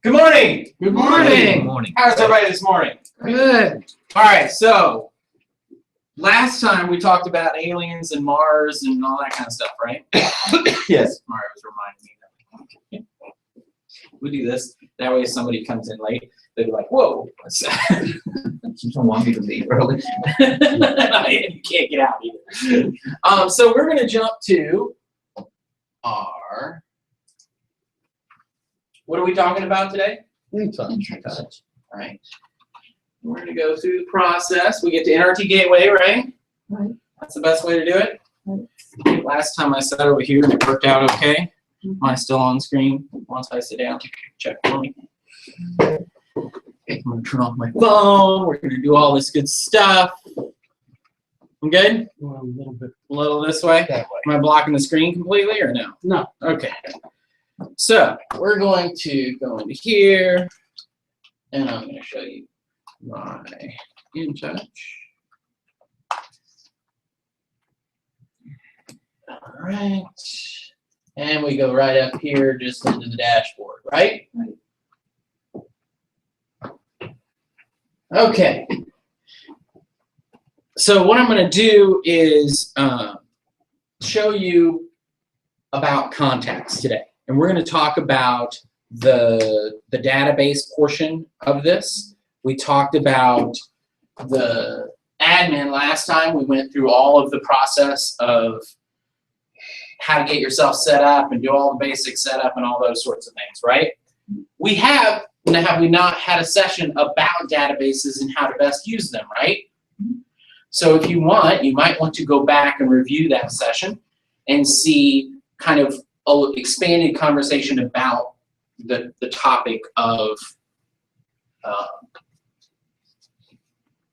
Good morning. Good morning. Good morning. How's everybody this morning? Good. All right, so last time we talked about aliens and Mars and all that kind of stuff, right? Yes. Mario was reminding me that. We do this. That way if somebody comes in late, they'll be like, whoa, what's that? You don't want me to leave early. You can't get out either. So we're going to jump to our, what are we talking about today? Intouch. All right. We're going to go through the process. We get to NRT Gateway, right? Right. That's the best way to do it. Right. Last time I sat over here and it worked out okay. Am I still on screen? Once I sit down, check for me. I'm going to turn off my phone. We're going to do all this good stuff. I'm good? A little bit. A little this way? That way. Am I blocking the screen completely or no? No. Okay. So we're going to go into here, and I'm going to show you my Intouch. All right. And we go right up here just into the dashboard, right? Okay. So what I'm going to do is show you about contacts today. And we're going to talk about the database portion of this. We talked about the admin last time. We went through all of the process of how to get yourself set up and do all the basic setup and all those sorts of things, right? We have we not had a session about databases and how to best use them, right? So if you want, you might want to go back and review that session and see kind of an expanded conversation about the topic of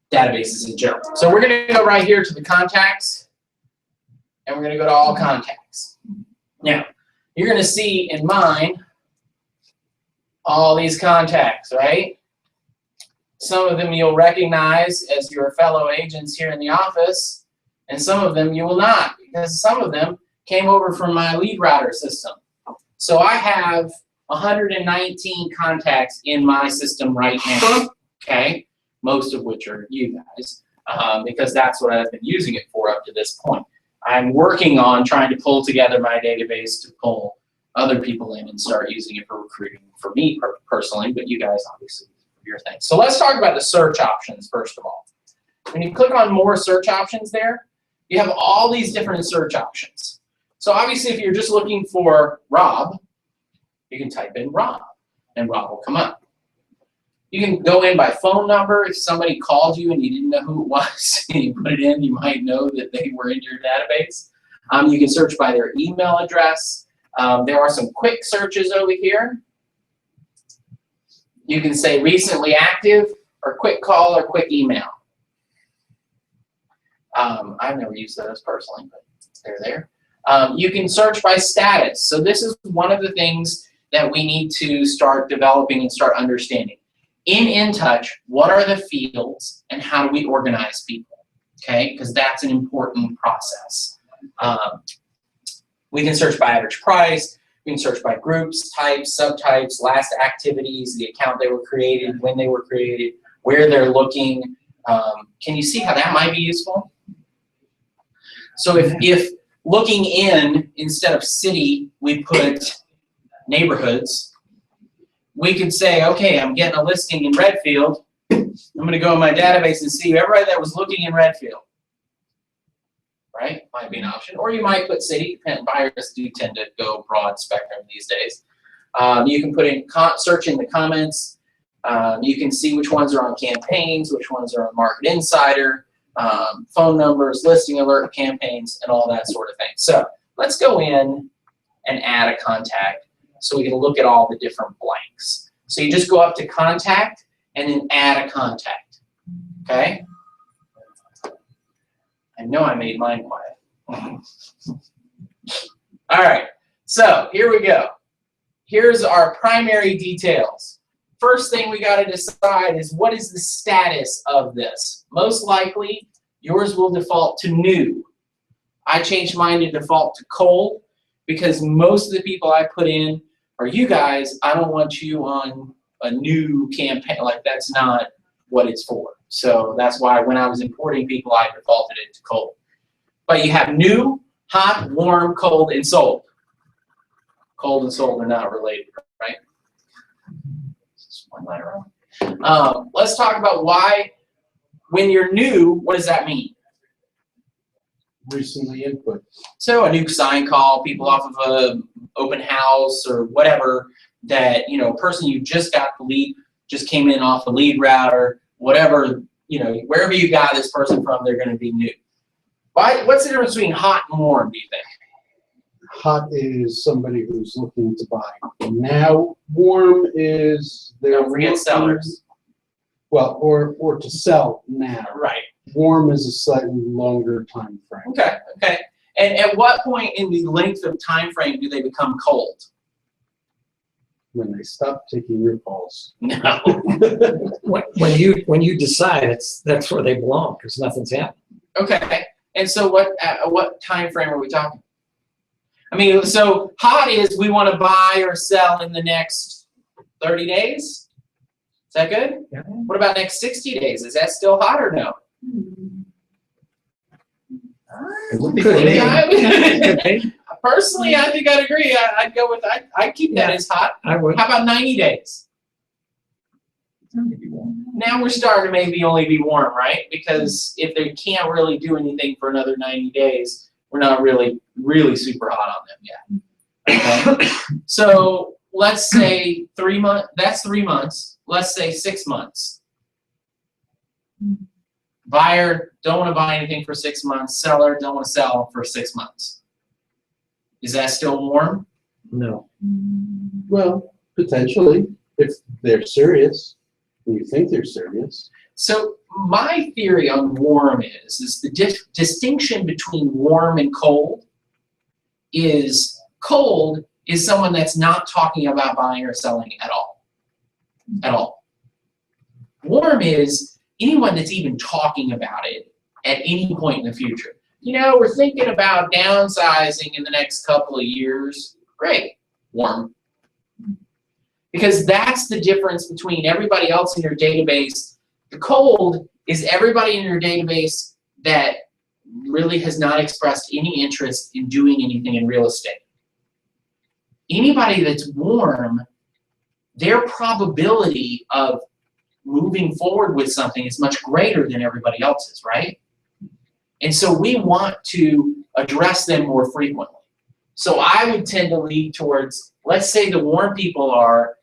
databases in general. So we're going to go right here to the contacts, and we're going to go to all contacts. Now, you're going to see in mine all these contacts, right? Some of them you'll recognize as your fellow agents here in the office, and some of them you will not, because some of them came over from my lead router system. So I have 119 contacts in my system right now, okay? Most of which are you guys, because that's what I've been using it for up to this point. I'm working on trying to pull together my database to pull other people in and start using it for recruiting for me personally, but you guys obviously do your thing. So let's talk about the search options first of all. When you click on more search options there, you have all these different search options. So obviously if you're just looking for Rob, you can type in Rob and Rob will come up. You can go in by phone number. If somebody called you and you didn't know who it was and you put it in, you might know that they were in your database. You can search by their email address. There are some quick searches over here. You can say recently active or quick call or quick email. I've never used those personally, but they're there. You can search by status. So this is one of the things that we need to start developing and start understanding. In Intouch, what are the fields and how do we organize people? Okay, because that's an important process. We can search by average price. We can search by groups, types, subtypes, last activities, the account they were created, when they were created, where they're looking. Can you see how that might be useful? So if looking in, instead of city, we put neighborhoods, we could say, okay, I'm getting a listing in Redfield. I'm going to go in my database and see everybody that was looking in Redfield. Right? Might be an option. Or you might put city. Buyers do tend to go broad spectrum these days. You can put in search in the comments. You can see which ones are on campaigns, which ones are on Market Insider, phone numbers, listing alert campaigns, and all that sort of thing. So let's go in and add a contact so we can look at all the different blanks. So you just go up to contact and then add a contact. Okay? I know I made mine quiet. All right, so here we go. Here's our primary details. First thing we got to decide is what is the status of this? Most likely, yours will default to new. I changed mine to default to cold because most of the people I put in Or you guys, I don't want you on a new campaign. Like, that's not what it's for. So that's why when I was importing people, I defaulted it to cold. But you have new, hot, warm, cold, and sold. Cold and sold are not related, right? Just one letter wrong. Let's talk about why, when you're new, what does that mean? Recently input. So a new sign call, people off of a open house or whatever, that, you know, a person you just got the lead, just came in off the lead router, whatever, you know, wherever you got this person from, they're going to be new. What's the difference between hot and warm, do you think? Hot is somebody who's looking to buy. Now, warm is they're Don't forget looking- sellers. Well, or to sell now. Right. Warm is a slightly longer time frame. Okay. Okay. And at what point in the length of time frame do they become cold? When they stop taking your calls. No. When you decide that's where they belong, because nothing's happened. Okay. And so what time frame are we talking? I mean, so hot is we want to buy or sell in the next 30 days. Is that good? Yeah. What about next 60 days? Is that still hot or no? It would be Could be. Yeah, Okay, personally, I think I'd agree. I'd go with I'd keep that Yeah. as hot. I would. How about 90 days? Now we're starting to maybe only be warm, right? Because if they can't really do anything for another 90 days, we're not really super hot on them yet. Okay? So let's say 3 months. That's 3 months. Let's say 6 months. Buyer don't want to buy anything for 6 months. Seller don't want to sell for 6 months. Is that still warm? No. Well, potentially, if they're serious, and you think they're serious. So my theory on warm is the distinction between warm and cold is cold is someone that's not talking about buying or selling at all. At all. Warm is anyone that's even talking about it at any point in the future. You know, we're thinking about downsizing in the next couple of years. Great. Warm. Because that's the difference between everybody else in your database. The cold is everybody in your database that really has not expressed any interest in doing anything in real estate. Anybody that's warm, their probability of moving forward with something is much greater than everybody else's, right? And so we want to address them more frequently. So I would tend to lead towards, let's say the warm people are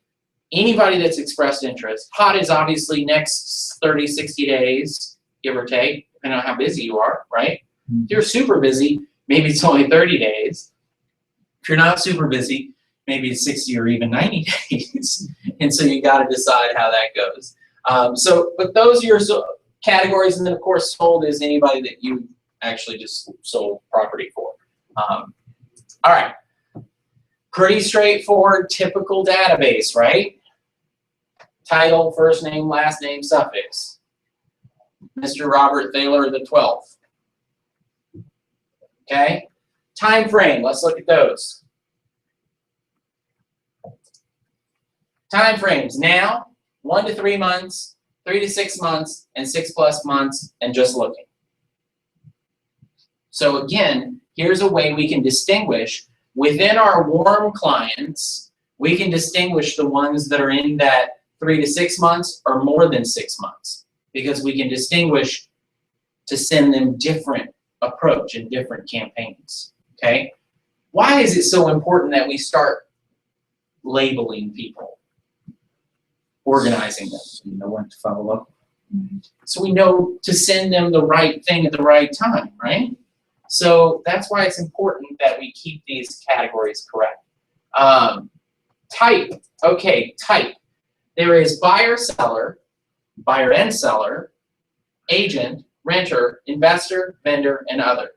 anybody that's expressed interest. Hot is obviously next 30, 60 days, give or take, depending on how busy you are, right? If you're super busy, maybe it's only 30 days. If you're not super busy, maybe it's 60 or even 90 days. And so you got to decide how that goes. But those are your categories, and then of course sold is anybody that you actually just sold property for. All right, pretty straightforward, typical database, right? Title, first name, last name, suffix. Mr. Robert Thaler the 12th. Okay, time frame. Let's look at those. Time frames now. 1 to 3 months, 3 to 6 months, and 6+ months, and just looking. So again, here's a way we can distinguish within our warm clients. We can distinguish the ones that are in that 3 to 6 months or more than 6 months, because we can distinguish to send them different approach and different campaigns. Okay, why is it so important that we start labeling people? Organizing them. So you know when to follow up. So we know to send them the right thing at the right time, right? So that's why it's important that we keep these categories correct. Type, okay, type. There is buyer, seller, buyer and seller, agent, renter, investor, vendor, and other.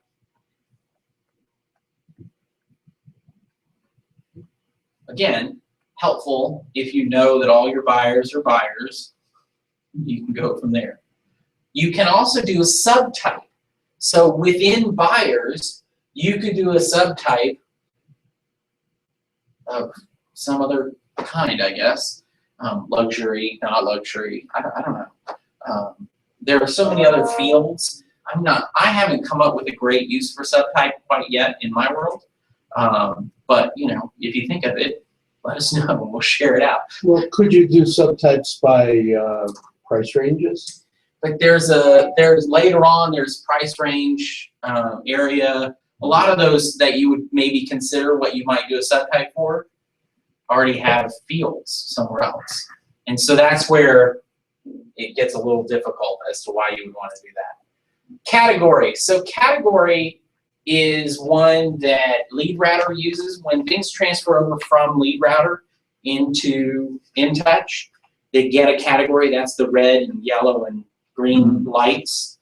Again, helpful if you know that all your buyers are buyers. You can go from there. You can also do a subtype. So within buyers, you could do a subtype of some other kind, I guess. Luxury, not luxury, I don't know. There are so many other fields. I haven't come up with a great use for subtype quite yet in my world. But you know, if you think of it, let us know and we'll share it out. Well, could you do subtypes by price ranges? Like there's later on, there's price range, area. A lot of those that you would maybe consider what you might do a subtype for already have fields somewhere else. And so that's where it gets a little difficult as to why you would want to do that. Category. So category is one that LeadRouter uses when things transfer over from LeadRouter into Intouch. They get a category, that's the red and yellow and green lights.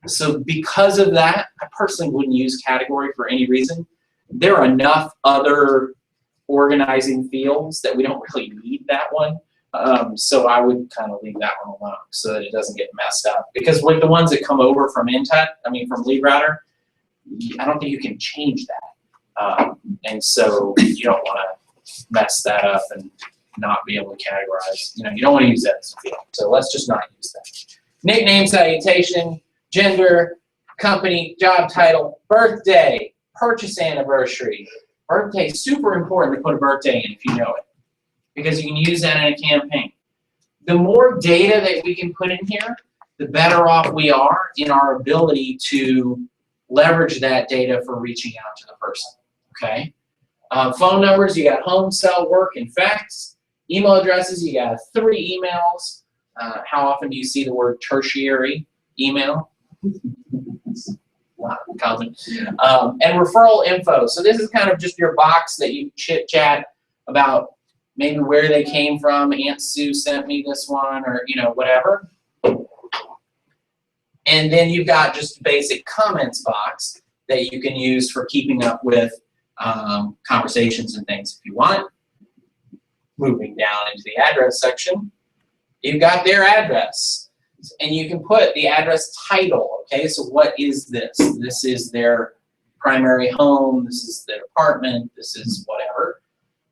So because of that, I personally wouldn't use category for any reason. There are enough other organizing fields that we don't really need that one. So I would kind of leave that one alone so that it doesn't get messed up. Because with the ones that come over from Intouch, from LeadRouter, I don't think you can change that. And so you don't want to mess that up and not be able to categorize. You know, you don't want to use that as a field. So let's just not use that. Nickname, salutation, gender, company, job title, birthday, purchase anniversary. Birthday, super important to put a birthday in if you know it, because you can use that in a campaign. The more data that we can put in here, the better off we are in our ability to leverage that data for reaching out to the person, okay? Phone numbers, you got home, cell, work, and fax. Email addresses, you got 3 emails. How often do you see the word tertiary email? Wow, common. And referral info. So this is kind of just your box that you chit chat about maybe where they came from. Aunt Sue sent me this one, or you know, whatever. And then you've got just a basic comments box that you can use for keeping up with conversations and things if you want. Moving down into the address section, you've got their address. And you can put the address title, okay? So what is this? This is their primary home, this is their apartment, this is whatever.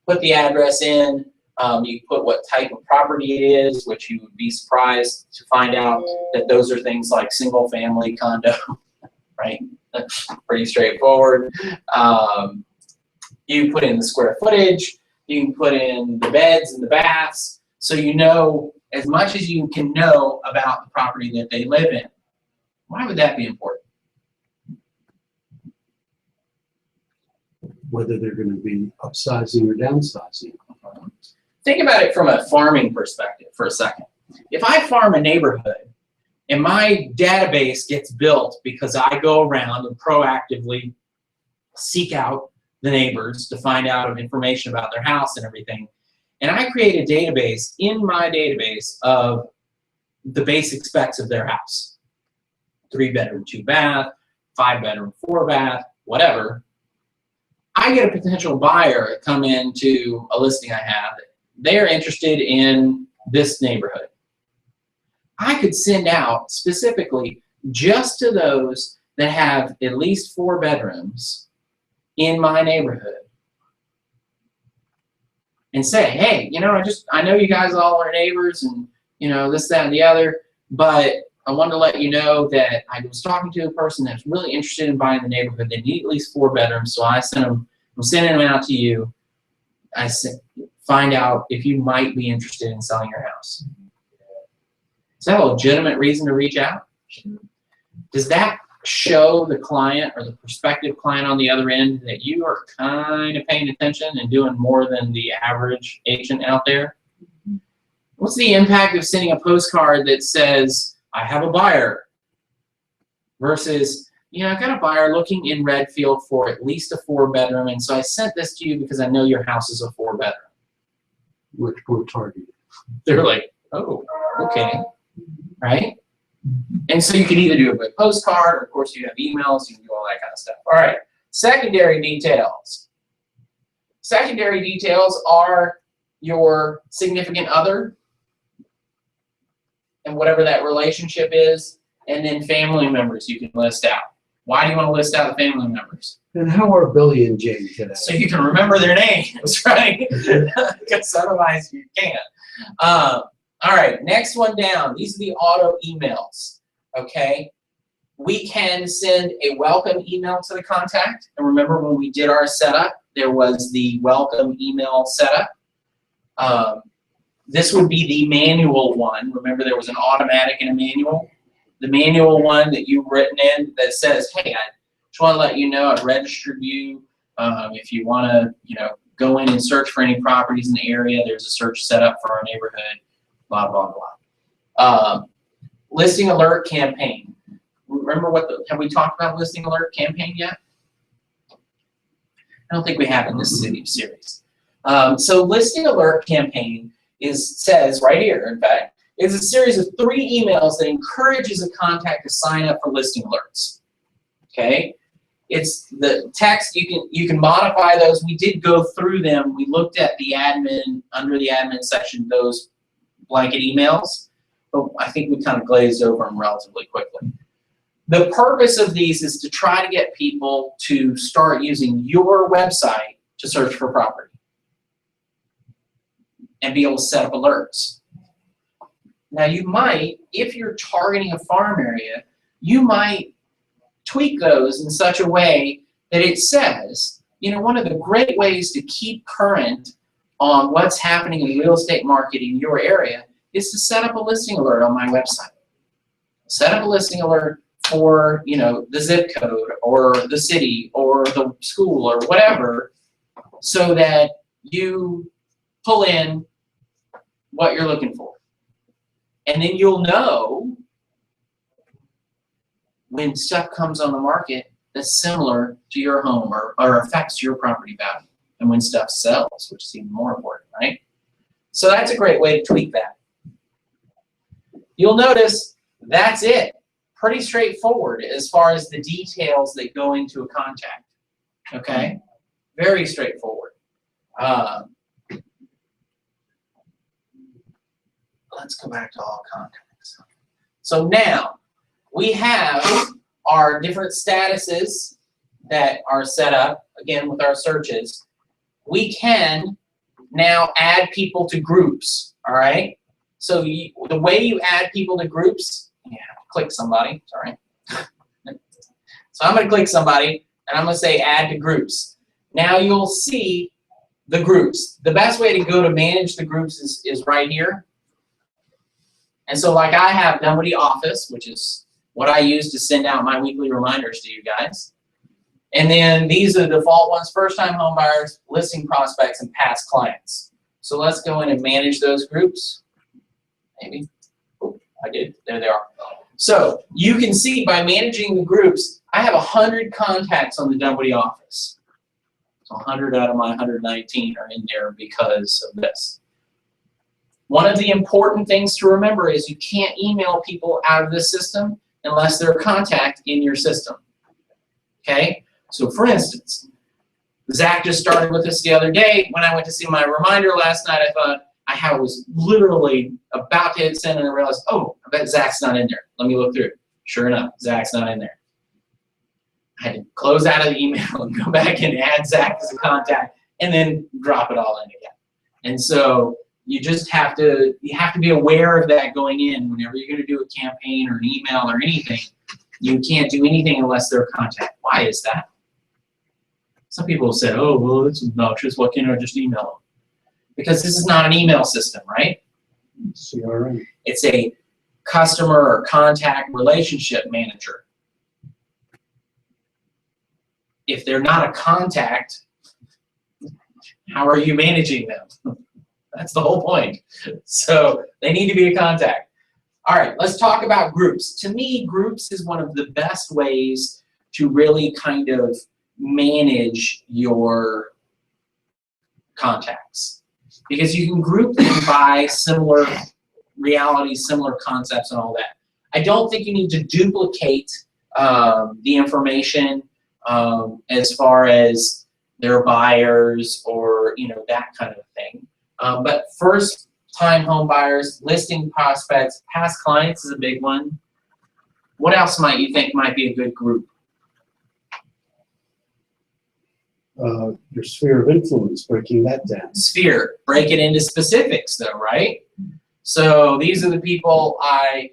Put the address in, you put what type of property it is, which you would be surprised to find out that those are things like single family condo, right? That's pretty straightforward. You put in the square footage, you can put in the beds and the baths, so you know as much as you can know about the property that they live in. Why would that be important? Whether they're going to be upsizing or downsizing. Think about it from a farming perspective for a second. If I farm a neighborhood and my database gets built because I go around and proactively seek out the neighbors to find out information about their house and everything, and I create a database in my database of the basic specs of their house. 3-bedroom, 2-bath, 5-bedroom, 4-bath, whatever. I get a potential buyer come into a listing I have. They're interested in this neighborhood. I could send out specifically just to those that have at least 4 bedrooms in my neighborhood. And say, hey, you know, I know you guys all are neighbors and, you know, this, that, and the other, but I wanted to let you know that I was talking to a person that's really interested in buying the neighborhood. They need at least 4 bedrooms, so I'm sending them out to you. I said, find out if you might be interested in selling your house. Is that a legitimate reason to reach out? Does that show the client or the prospective client on the other end that you are kind of paying attention and doing more than the average agent out there? What's the impact of sending a postcard that says, I have a buyer, versus, you know, I've got a buyer looking in Redfield for at least a 4-bedroom, and so I sent this to you because I know your house is a 4-bedroom. Much more targeted. They're like, oh, okay, right? And so you can either do it by postcard, or of course you have emails, you can do all that kind of stuff. All right, secondary details. Secondary details are your significant other and whatever that relationship is, and then family members you can list out. Why do you want to list out the family members? And how are Billy and Jane today? So you can remember their names, right? Because otherwise you can't. All right, next one down. These are the auto emails, okay? We can send a welcome email to the contact. And remember when we did our setup, there was the welcome email setup. This would be the manual one. Remember there was an automatic and a manual? The manual one that you've written in that says, hey, I just want to let you know I've registered you. If you want to, go in and search for any properties in the area, there's a search set up for our neighborhood, blah, blah, blah. Listing alert campaign. Remember have we talked about listing alert campaign yet? I don't think we have in this series. So listing alert campaign says right here, in fact, is a series of 3 emails that encourages a contact to sign up for listing alerts. Okay? It's the text, you can modify those. We did go through them. We looked at the admin, under the admin section, those blanket emails, but I think we kind of glazed over them relatively quickly. The purpose of these is to try to get people to start using your website to search for property and be able to set up alerts. Now you might, if you're targeting a farm area, you might tweak those in such a way that it says, one of the great ways to keep current on what's happening in the real estate market in your area is to set up a listing alert on my website. Set up a listing alert for, the zip code or the city or the school or whatever, so that you pull in what you're looking for. And then you'll know when stuff comes on the market that's similar to your home or affects your property value, and when stuff sells, which is even more important, right? So that's a great way to tweak that. You'll notice that's it. Pretty straightforward as far as the details that go into a contact, okay? Very straightforward. Let's go back to all contacts. So now we have our different statuses that are set up, again, with our searches. We can now add people to groups, all right? So the way you add people to groups, click somebody, sorry. So I'm going to click somebody, and I'm going to say add to groups. Now you'll see the groups. The best way to go to manage the groups is right here. And so like I have Dunwoody Office, which is what I use to send out my weekly reminders to you guys. And then these are the default ones: first-time home buyers, listing prospects, and past clients. So let's go in and manage those groups. Maybe. Oh, I did. There they are. So you can see by managing the groups, I have 100 contacts on the Dunwoody Office. So 100 out of my 119 are in there because of this. One of the important things to remember is you can't email people out of this system unless they're a contact in your system. Okay? So for instance, Zach just started with us the other day. When I went to see my reminder last night, I thought I was literally about to hit send, and I realized, oh, I bet Zach's not in there. Let me look through it. Sure enough, Zach's not in there. I had to close out of the email and go back and add Zach as a contact and then drop it all in again. And so you just have to be aware of that going in. Whenever you're going to do a campaign or an email or anything, you can't do anything unless they're a contact. Why is that? Some people say, oh, well, it's obnoxious. Why can't I just email them? Because this is not an email system, right? CRM. It's a customer or contact relationship manager. If they're not a contact, how are you managing them? That's the whole point. So they need to be a contact. All right, let's talk about groups. To me, groups is one of the best ways to really kind of manage your contacts, because you can group them by similar realities, similar concepts, and all that. I don't think you need to duplicate the information as far as their buyers or that kind of thing. But first-time home buyers, listing prospects, past clients is a big one. What else might you think might be a good group? your sphere of influence, breaking that down. Sphere, break it into specifics though, right? So these are the people I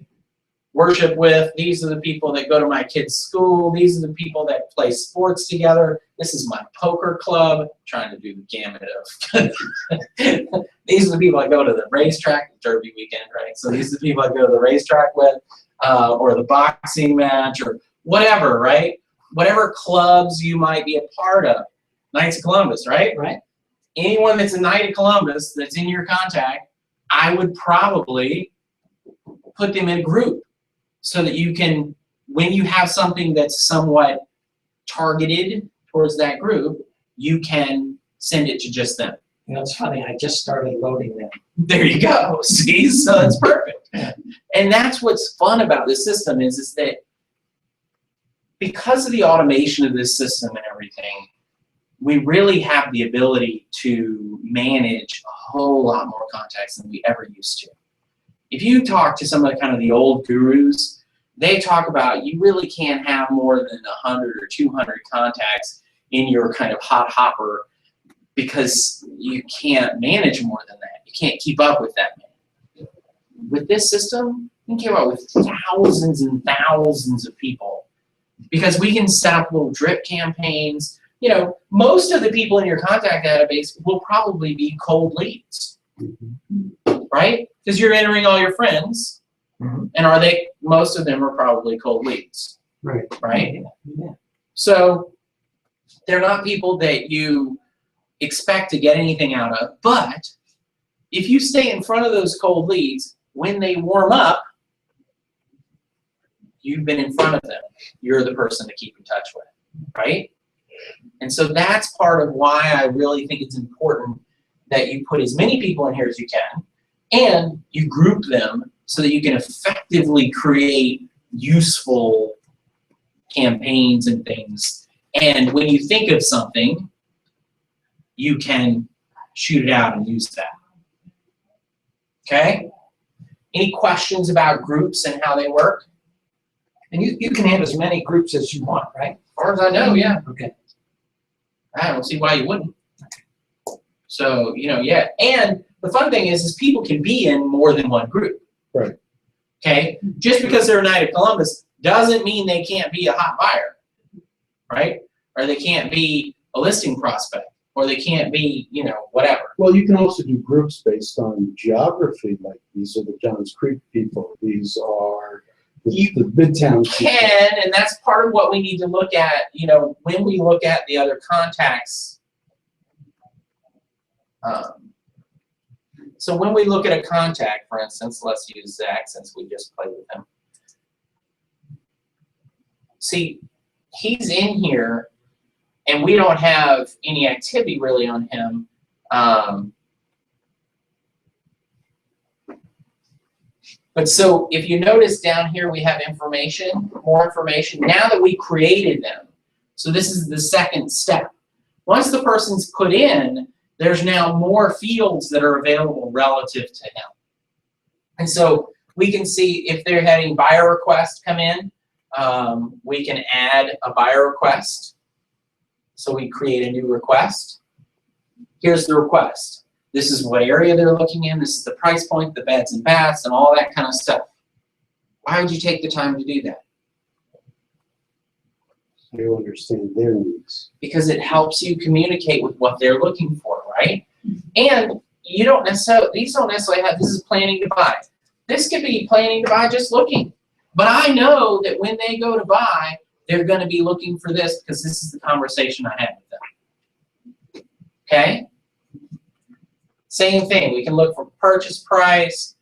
worship with. These are the people that go to my kids' school. These are the people that play sports together. This is my poker club. I'm trying to do the gamut of. These are the people I go to the racetrack, Derby weekend, right? So these are the people I go to the racetrack with, or the boxing match, or whatever, right? Whatever clubs you might be a part of. Knights of Columbus, right? Right. Anyone that's a Knight of Columbus that's in your contact, I would probably put them in a group so that you can, when you have something that's somewhat targeted towards that group, you can send it to just them. You know, it's funny, I just started loading them. There you go. See, so that's perfect. And that's what's fun about this system is that because of the automation of this system and everything, we really have the ability to manage a whole lot more contacts than we ever used to. If you talk to some of the old gurus, they talk about you really can't have more than 100 or 200 contacts in your kind of hot hopper because you can't manage more than that. You can't keep up with that many. With this system, you can keep up with thousands and thousands of people because we can set up little drip campaigns. You know, most of the people in your contact database will probably be cold leads, right? Because you're entering all your friends, and most of them are probably cold leads, Right. right? Yeah. So they're not people that you expect to get anything out of, but if you stay in front of those cold leads, when they warm up, you've been in front of them. You're the person to keep in touch with, right? And so that's part of why I really think it's important that you put as many people in here as you can, and you group them so that you can effectively create useful campaigns and things. And when you think of something, you can shoot it out and use that. Okay? Any questions about groups and how they work? And you can have as many groups as you want, right? As far as I know, yeah. Okay. I don't see why you wouldn't. So, you know, yeah. And the fun thing is people can be in more than one group. Right. Okay? Just because they're a Knight of Columbus doesn't mean they can't be a hot buyer, right? Or they can't be a listing prospect, or they can't be, you know, whatever. Well, you can also do groups based on geography, like these are the Johns Creek people, these are the Midtown people. Can, and that's part of what we need to look at, you know, when we look at the other contacts. So when we look at a contact, for instance, let's use Zach since we just played with him. See, he's in here, and we don't have any activity really on him. But so if you notice down here, we have information, more information, now that we created them. So this is the second step. Once the person's put in, there's now more fields that are available relative to him. And so we can see if they're having buyer requests come in, we can add a buyer request. So we create a new request. Here's the request. This is what area they're looking in. This is the price point, the beds and baths, and all that kind of stuff. Why would you take the time to do that? You understand their needs. Because it helps you communicate with what they're looking for, right? And you don't necessarily, these don't necessarily have, this is planning to buy. This could be planning to buy just looking. But I know that when they go to buy, they're going to be looking for this because this is the conversation I had with them. Okay? Same thing. We can look for purchase price.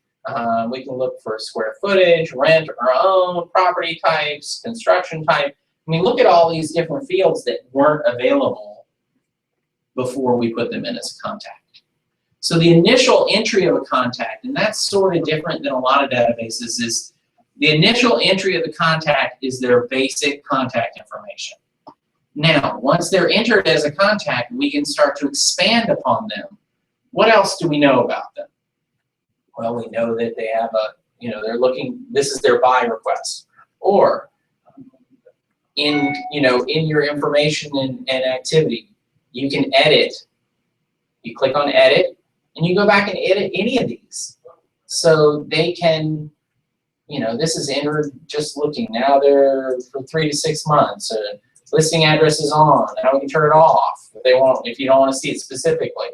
We can look for square footage, rent or own, property types, construction type. I mean, look at all these different fields that weren't available before we put them in as a contact. So the initial entry of a contact, and that's sort of different than a lot of databases, is the initial entry of the contact is their basic contact information. Now, once they're entered as a contact, we can start to expand upon them. What else do we know about them? Well, we know that they have a, you know, they're looking, this is their buy request. Or in, you know, in your information and activity, you can edit. You click on edit, and you go back and edit any of these. So they can, you know, this is entered just looking. Now they're for 3 to 6 months. Listing address is on. Now we can turn it off if they want, if you don't want to see it specifically.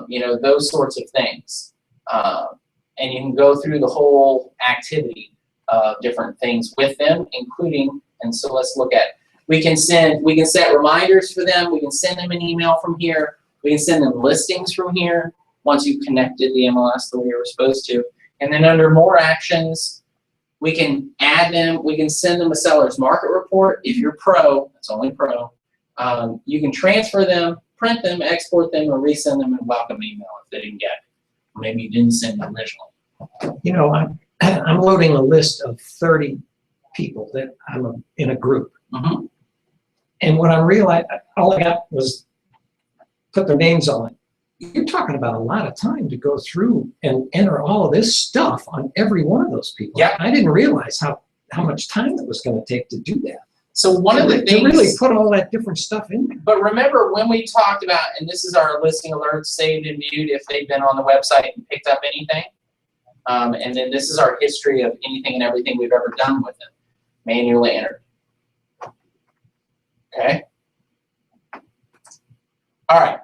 You know, those sorts of things. And you can go through the whole activity of different things with them, including, and so let's look at, we can set reminders for them. We can send them an email from here. We can send them listings from here once you've connected the MLS the way you were supposed to. And then under more actions, we can add them. We can send them a seller's market report. If you're pro, it's only pro. You can transfer them, print them, export them, or resend them in welcome email if they didn't get it. Or maybe you didn't send it originally. You know, I'm loading a list of 30 people that I'm in a group. Mm-hmm. And what I realized, all I got was put their names on it. You're talking about a lot of time to go through and enter all of this stuff on every one of those people. Yeah. I didn't realize how much time it was going to take to do that. So one of the things, to really put all that different stuff in there. but remember when we talked about, and this is our listing alerts saved and viewed if they've been on the website and picked up anything. And then this is our history of anything and everything we've ever done with them, manually entered. Okay. All right.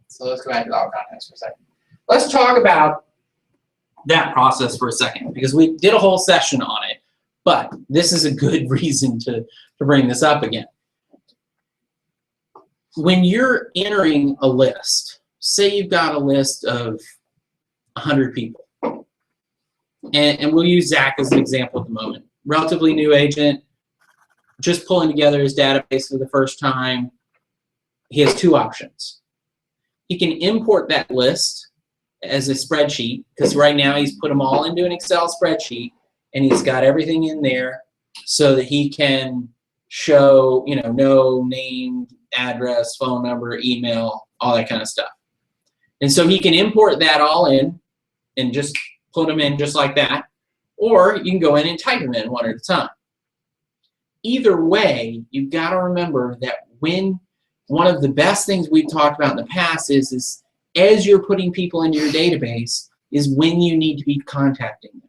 So let's go back to the contacts for a second. Let's talk about that process for a second, because we did a whole session on it, but this is a good reason to bring this up again. When you're entering a list, say you've got a list of 100 people, and we'll use Zach as an example at the moment. Relatively new agent, just pulling together his database for the first time. He has 2 options. He can import that list as a spreadsheet, because right now he's put them all into an Excel spreadsheet, and he's got everything in there so that he can show, you know, name, address, phone number, email, all that kind of stuff. And so he can import that all in and just put them in just like that, or you can go in and type them in one at a time. Either way, you've got to remember that when one of the best things we've talked about in the past is as you're putting people into your database is when you need to be contacting them.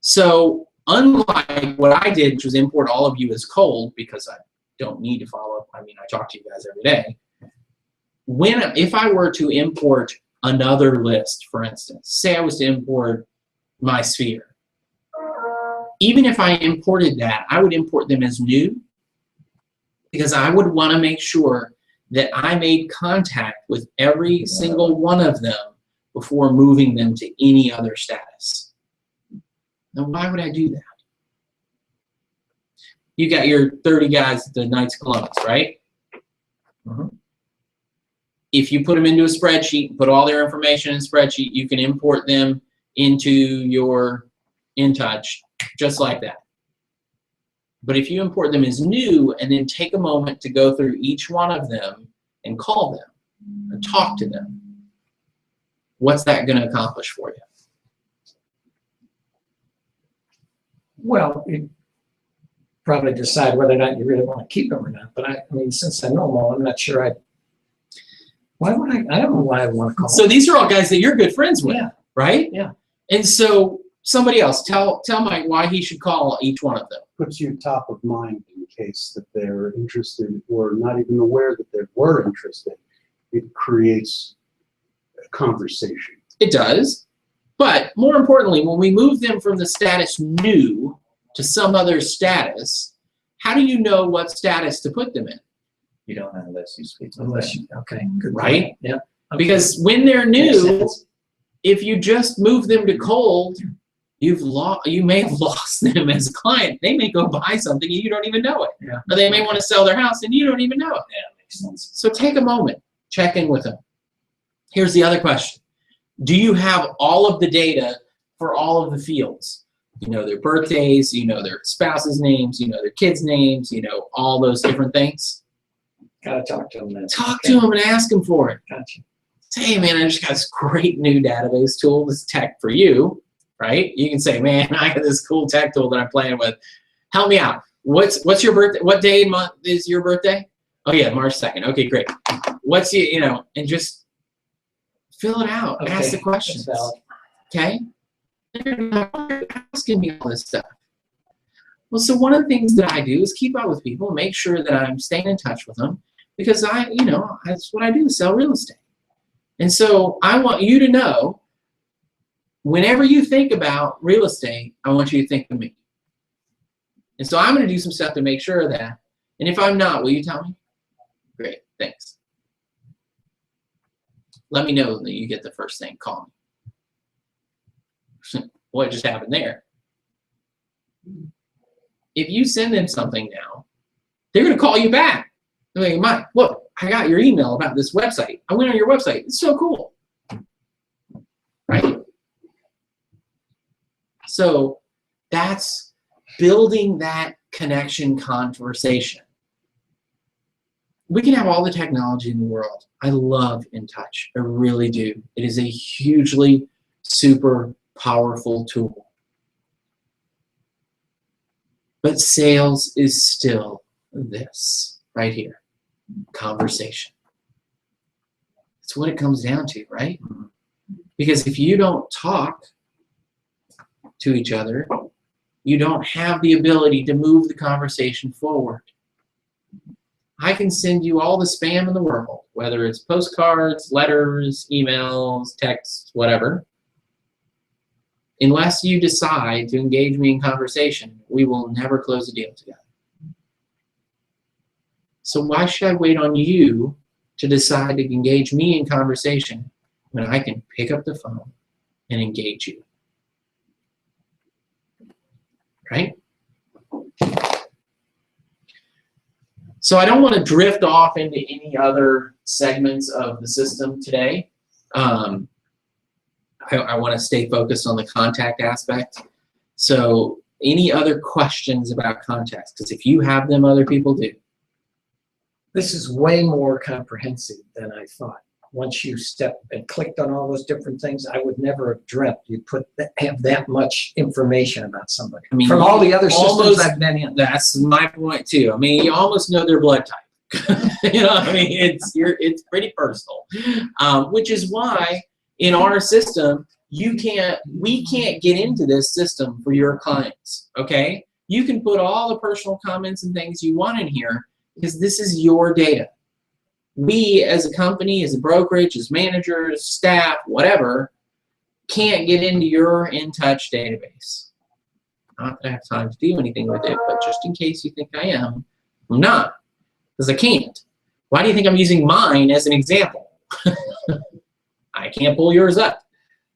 So unlike what I did, which was import all of you as cold, because I don't need to follow up. I mean, I talk to you guys every day. If I were to import another list, for instance, say I was to import my sphere, even if I imported that, I would import them as new, because I would want to make sure that I made contact with every single one of them before moving them to any other status. Now, why would I do that? You got your 30 guys at the Knights of Columbus, right? Mm-hmm. If you put them into a spreadsheet, put all their information in a spreadsheet, you can import them into your Intouch just like that. But if you import them as new and then take a moment to go through each one of them and call them and talk to them, what's that going to accomplish for you? Well, you probably decide whether or not you really want to keep them or not. But I mean, since I know them all, I'm not sure why would I don't know why I want to call them. So these are all guys that you're good friends with, Yeah. right? Yeah. And so somebody else, tell Mike why he should call each one of them. Puts you top of mind in case that they're interested or not even aware that they were interested. It creates a conversation. It does. But more importantly, when we move them from the status new to some other status, how do you know what status to put them in? You don't unless you speak to them. Unless you, okay, good Right? point. Yeah. Okay. Because when they're Makes new, sense. if you just move them to cold, you may have lost them as a client. They may go buy something and you don't even know it. Yeah. Or they may want to sell their house and you don't even know it. Yeah, makes sense. So take a moment, check in with them. Here's the other question. Do you have all of the data for all of the fields? You know their birthdays, you know their spouse's names, you know their kids' names, you know all those different things. Gotta talk to them then. Talk to them and ask them for it. Gotcha. Say, hey man, I just got this great new database tool. This tech for you, right? You can say, man, I got this cool tech tool that I'm playing with. Help me out. What's your birthday? What day and month is your birthday? Oh yeah, March 2nd. Okay, great. What's and just fill it out. Okay, Ask the questions. that's valid. Okay? They're asking me all this stuff. Well, so one of the things that I do is keep up with people, make sure that I'm staying in touch with them, because that's what I do, sell real estate. And so I want you to know, whenever you think about real estate, I want you to think of me. And so I'm going to do some stuff to make sure of that. And if I'm not, will you tell me? Great, thanks. Let me know that you get the first thing. Call me. What just happened there? If you send them something now, they're going to call you back. They're like, Mike, look, I got your email about this website. I went on your website. It's so cool. Right? So that's building that connection conversation. We can have all the technology in the world. I love Intouch. I really do. It is a hugely super powerful tool. But sales is still this right here. Conversation. That's what it comes down to, right? Because if you don't talk to each other, you don't have the ability to move the conversation forward. I can send you all the spam in the world, whether it's postcards, letters, emails, texts, whatever. Unless you decide to engage me in conversation, we will never close a deal together. So why should I wait on you to decide to engage me in conversation when I can pick up the phone and engage you? Right? So I don't want to drift off into any other segments of the system today. I want to stay focused on the contact aspect. So any other questions about contacts? Because if you have them, other people do. This is way more comprehensive than I thought. Once you stepped and clicked on all those different things, I would never have dreamt you'd have that much information about somebody. I mean, from all the other almost- systems I've been in. That's my point too. I mean, you almost know their blood type. I mean, it's pretty personal, which is why in our system we can't get into this system for your clients. Okay, you can put all the personal comments and things you want in here because this is your data. We as a company, as a brokerage, as managers, staff, whatever, can't get into your Intouch database. Not that I have time to do anything with it, but just in case you think I am, I'm not, because I can't. Why do you think I'm using mine as an example? I can't pull yours up.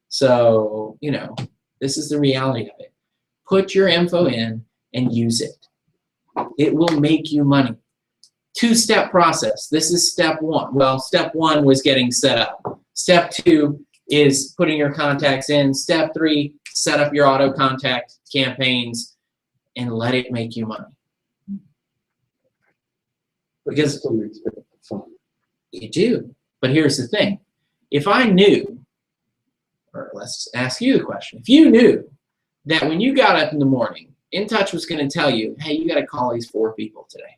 So, this is the reality of it. Put your info in and use it. It will make you money. Two-step process. This is step one. Well, step one was getting set up. Step two is putting your contacts in. Step three, set up your auto contact campaigns and let it make you money. Because Still needs to pick up the phone. you do. But here's the thing. If I knew, or let's ask you the question, if you knew that when you got up in the morning, Intouch was going to tell you, hey, you got to call these 4 people today.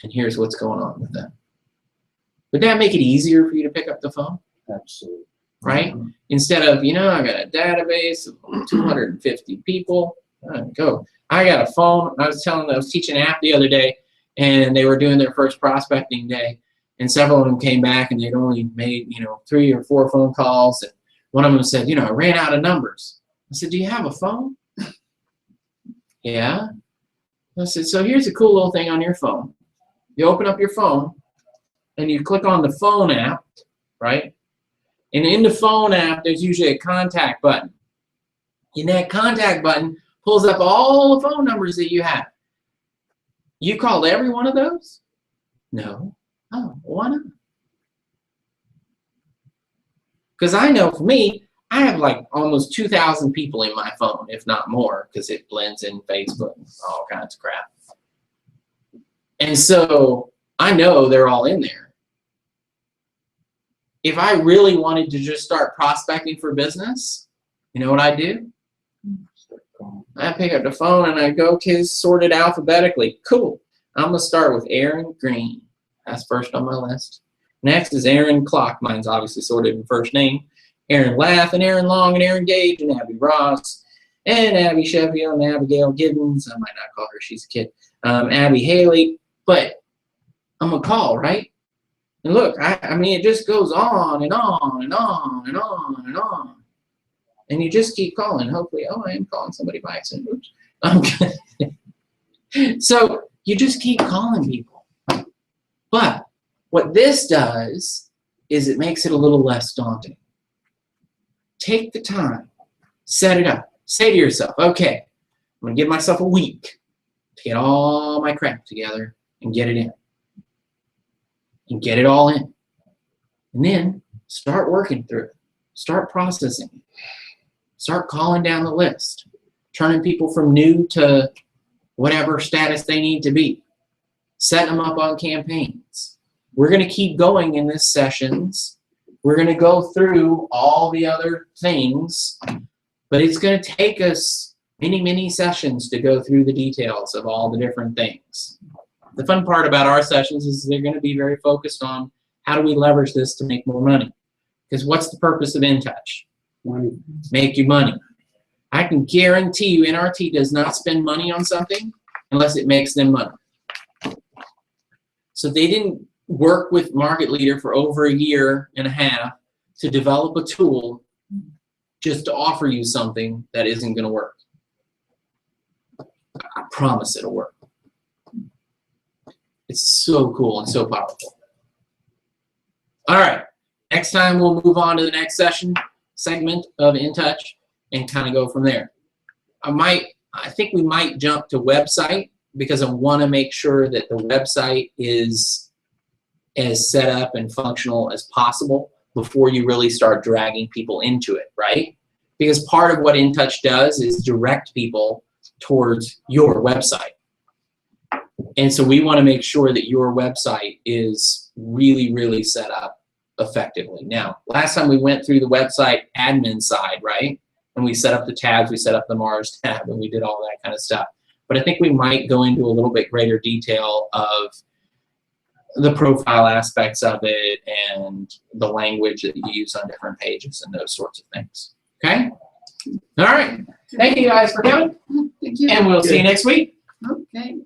And here's what's going on with them. Would that make it easier for you to pick up the phone? Absolutely. Right? Instead of, I got a database of 250 people. I got a phone. I was teaching an app the other day, and they were doing their first prospecting day, and several of them came back, and they'd only made, 3 or 4 phone calls, and one of them said, I ran out of numbers. I said, do you have a phone? Yeah. I said, so here's a cool little thing on your phone. You open up your phone, and you click on the phone app, right? And in the phone app, there's usually a contact button. And that contact button pulls up all the phone numbers that you have. You called every one of those? No. Oh, why not? Because I know for me, I have like almost 2,000 people in my phone, if not more, because it blends in Facebook and all kinds of crap. And so I know they're all in there. If I really wanted to just start prospecting for business, you know what I do? I pick up the phone and I go, okay, sort it alphabetically. Cool. I'm gonna start with Aaron Green. That's first on my list. Next is Aaron Clock. Mine's obviously sorted in first name. Aaron Lath and Aaron Long and Aaron Gage and Abby Ross and Abby Sheffield and Abigail Gibbons. I might not call her, she's a kid. Abby Haley. But I'm gonna call, right? And look, I mean, it just goes on and on and on and on and on. And you just keep calling. Hopefully, oh, I am calling somebody by accident. Oops. So you just keep calling people. But what this does is it makes it a little less daunting. Take the time, set it up. Say to yourself, okay, I'm gonna give myself a week to get all my crap together and get it in. And get it all in. And then start working through it. Start processing it. Start calling down the list. Turning people from new to whatever status they need to be. Setting them up on campaigns. We're going to keep going in this sessions. We're going to go through all the other things, but it's going to take us many, many sessions to go through the details of all the different things. The fun part about our sessions is they're going to be very focused on how do we leverage this to make more money. Because what's the purpose of Intouch? Money. Make you money. I can guarantee you NRT does not spend money on something unless it makes them money. So they didn't work with Market Leader for over a year and a half to develop a tool just to offer you something that isn't going to work. I promise it'll work. It's so cool and so powerful. All right, next time we'll move on to the next segment of Intouch and kind of go from there. I think we might jump to website because I want to make sure that the website is as set up and functional as possible before you really start dragging people into it, right? Because part of what Intouch does is direct people towards your website. And so we want to make sure that your website is really, really set up effectively. Now, last time we went through the website admin side, right? And we set up the tabs, we set up the Mars tab, and we did all that kind of stuff. But I think we might go into a little bit greater detail of the profile aspects of it and the language that you use on different pages and those sorts of things. Okay? All right. Thank you guys for coming. Thank you. And we'll see you next week. Okay.